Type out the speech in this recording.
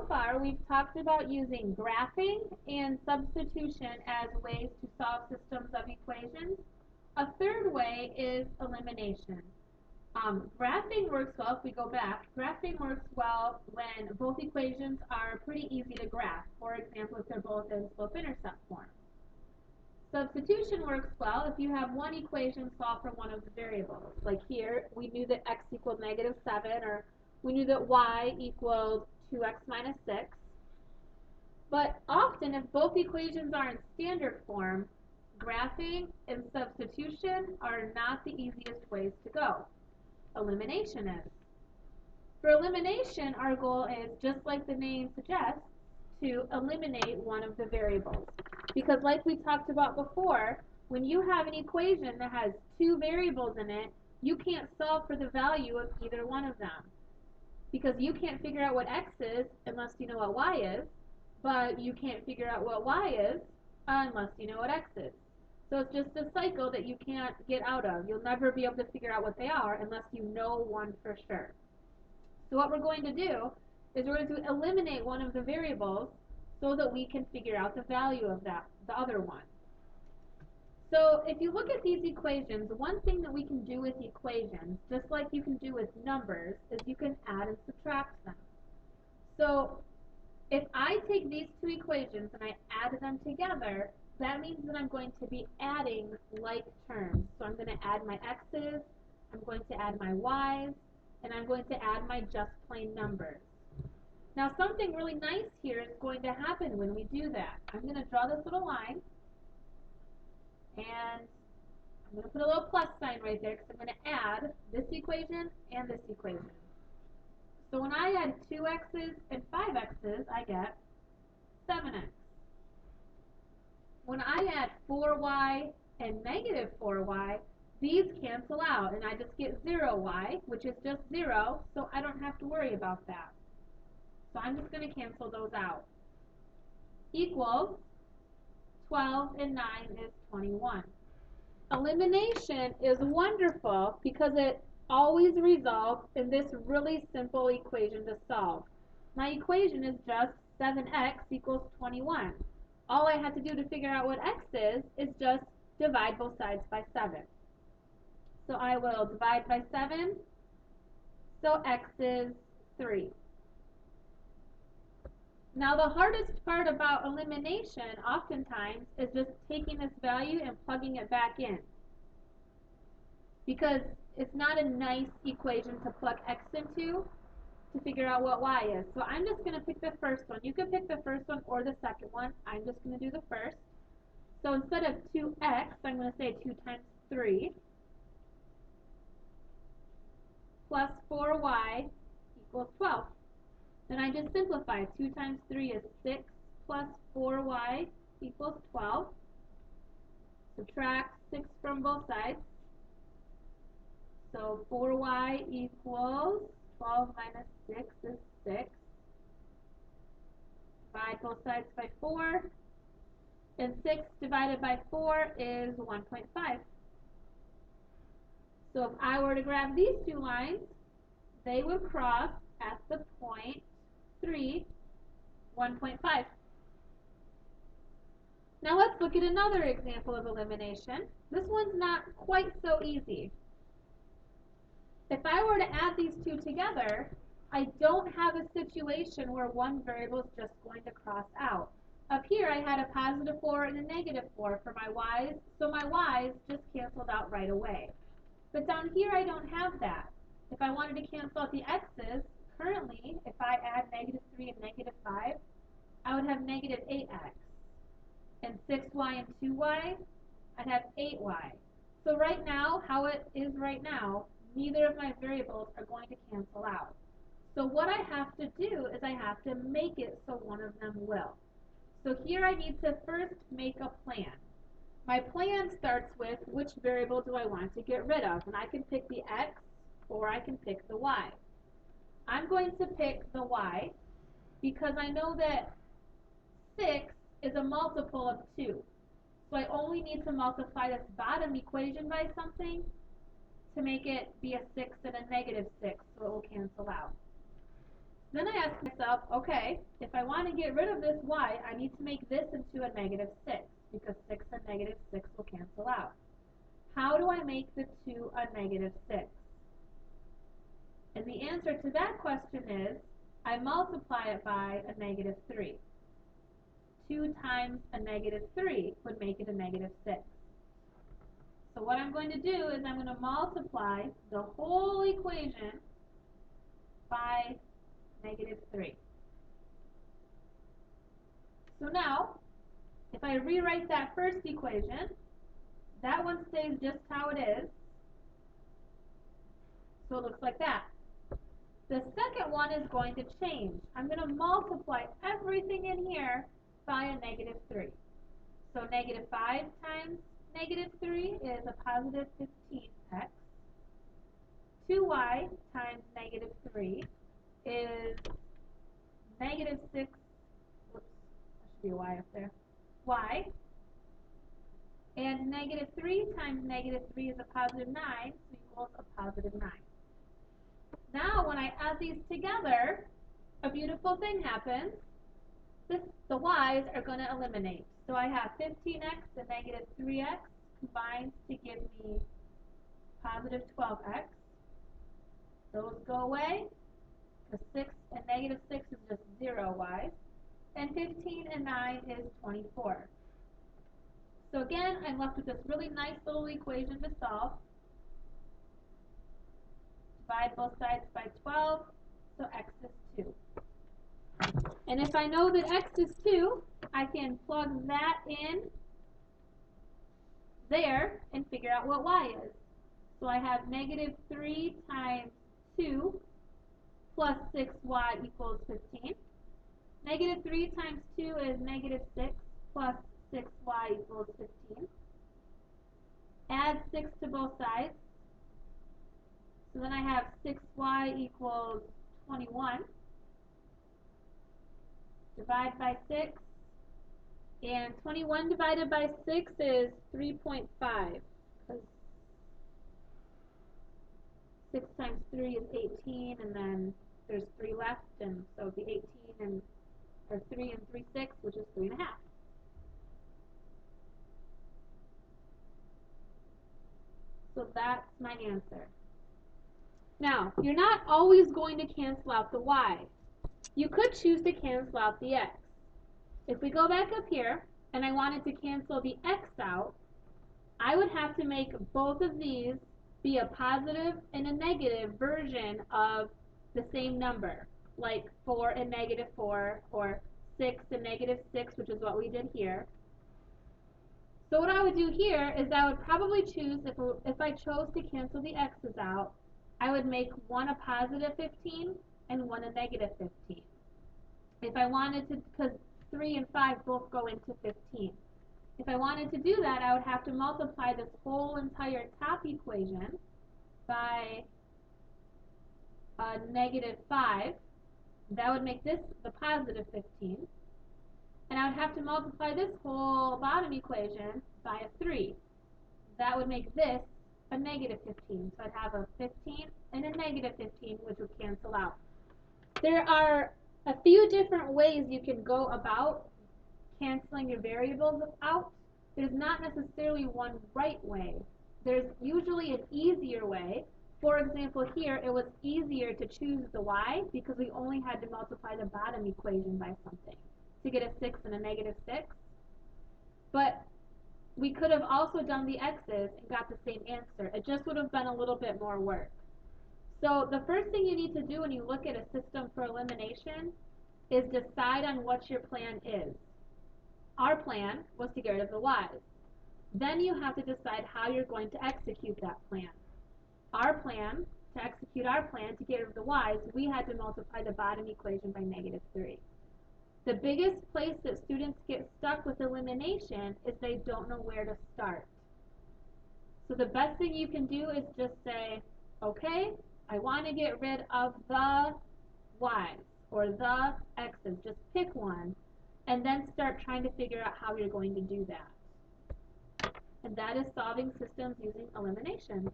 far, we've talked about using graphing and substitution as ways to solve systems of equations. A third way is elimination. Graphing works well, if we go back, graphing works well when both equations are pretty easy to graph. For example, if they're both in slope-intercept form. Substitution works well if you have one equation solved for one of the variables. Like here, we knew that x equaled -7, or we knew that y equaled 2x minus 6. But often, if both equations are in standard form, graphing and substitution are not the easiest ways to go. Elimination is. For elimination, our goal is, just like the name suggests, to eliminate one of the variables. Because like we talked about before, when you have an equation that has two variables in it, you can't solve for the value of either one of them. Because you can't figure out what x is unless you know what y is, but you can't figure out what y is unless you know what x is. So it's just a cycle that you can't get out of. You'll never be able to figure out what they are unless you know one for sure. So what we're going to do is we're going to eliminate one of the variables so that we can figure out the value of the other one. So if you look at these equations, one thing that we can do with equations, just like you can do with numbers, is you can add and subtract them. So if I take these two equations and I add them together, that means that I'm going to be adding like terms. So I'm going to add my x's, I'm going to add my y's, and I'm going to add my just plain numbers. Now something really nice here is going to happen when we do that. I'm going to draw this little line, and I'm going to put a little plus sign right there because I'm going to add this equation and this equation. So when I add 2x's and 5x's, I get 7x. When I add 4y and -4y, these cancel out, and I just get 0y, which is just 0, so I don't have to worry about that. So I'm just going to cancel those out. Equals 12 and 9 is 21. Elimination is wonderful because it always results in this really simple equation to solve. My equation is just 7x equals 21. All I have to do to figure out what x is just divide both sides by 7. So I will divide by 7, so x is 3. Now the hardest part about elimination oftentimes is just taking this value and plugging it back in. Because it's not a nice equation to plug x into to figure out what y is. So I'm just going to pick the first one. You can pick the first one or the second one. I'm just going to do the first. So instead of 2x, I'm going to say 2 times 3 plus 4y equals 12. Then I just simplify. 2 times 3 is 6 plus 4y equals 12. Subtract 6 from both sides. So 4y equals 12 minus 6 is 6. Divide both sides by 4. And 6 divided by 4 is 1.5. So if I were to graph these two lines, they would cross at the point 3, 1.5. Now let's look at another example of elimination. This one's not quite so easy. If I were to add these two together, I don't have a situation where one variable is just going to cross out. Up here I had a +4 and a -4 for my y's, so my y's just canceled out right away. But down here I don't have that. If I wanted to cancel out the x's, currently if I add -3 and -5, I would have -8x. And 6y and 2y, I'd have 8y. So right now, how it is right now, neither of my variables are going to cancel out. So what I have to do is I have to make it so one of them will. So here I need to first make a plan. My plan starts with which variable do I want to get rid of, and I can pick the x or I can pick the y. I'm going to pick the y because I know that 6 is a multiple of 2. So I only need to multiply this bottom equation by something to make it be a 6 and a -6, so it will cancel out. Then I ask myself, okay, if I want to get rid of this y, I need to make this into a negative 6, because 6 and negative 6 will cancel out. How do I make the 2 a negative 6? And the answer to that question is, I multiply it by a negative 3. 2 times a negative 3 would make it a negative 6. So what I'm going to do is I'm going to multiply the whole equation by negative 3. So now, if I rewrite that first equation, that one stays just how it is. So it looks like that. The second one is going to change. I'm going to multiply everything in here by a negative 3. So negative 5 times negative 3 is a positive 15x. 2y times negative 3 is negative 6. Whoops, that should be a y up there. Y. And negative 3 times negative 3 is a positive 9, so equals a positive 9. Now, when I add these together, a beautiful thing happens. The y's are going to eliminate. So I have 15x and negative 3x combined to give me positive 12x. Those go away. The 6 and negative 6 is just 0 y's. And 15 and 9 is 24. So again, I'm left with this really nice little equation to solve. Divide both sides by 12, so x is 2. And if I know that x is 2, I can plug that in there and figure out what y is. So I have negative 3 times 2 plus 6y equals 15. Negative 3 times 2 is negative 6 plus 6y equals 15. Add 6 to both sides. So then I have 6y equals 21. Divide by 6. And 21 divided by 6 is 3.5. Because 6 times 3 is 18, and then there's 3 left, and so it'd be 18 and or 3 and 3 6, which is 3.5. So that's my answer. Now, you're not always going to cancel out the y. You could choose to cancel out the x. If we go back up here, and I wanted to cancel the x out, I would have to make both of these be a positive and a negative version of the same number, like 4 and negative 4, or 6 and negative 6, which is what we did here. So what I would do here is I would probably choose, if I chose to cancel the x's out, I would make one a positive 15 and one a negative 15. If I wanted to, because 3 and 5 both go into 15. If I wanted to do that, I would have to multiply this whole entire top equation by a negative 5. That would make this the positive 15. And I would have to multiply this whole bottom equation by a 3. That would make this a negative 15. So I'd have a 15 and a negative 15, which would cancel out. There are a few different ways you can go about canceling your variables out. There's not necessarily one right way. There's usually an easier way. For example, here it was easier to choose the y because we only had to multiply the bottom equation by something to get a 6 and a negative 6. But we could have also done the x's and got the same answer. It just would have been a little bit more work. So the first thing you need to do when you look at a system for elimination is decide on what your plan is. Our plan was to get rid of the y's. Then you have to decide how you're going to execute that plan. Our plan, to execute our plan to get rid of the y's, we had to multiply the bottom equation by negative 3. The biggest place that students get stuck with elimination is they don't know where to start. So the best thing you can do is just say, okay, I want to get rid of the y's or the x's. Just pick one and then start trying to figure out how you're going to do that. And that is solving systems using elimination.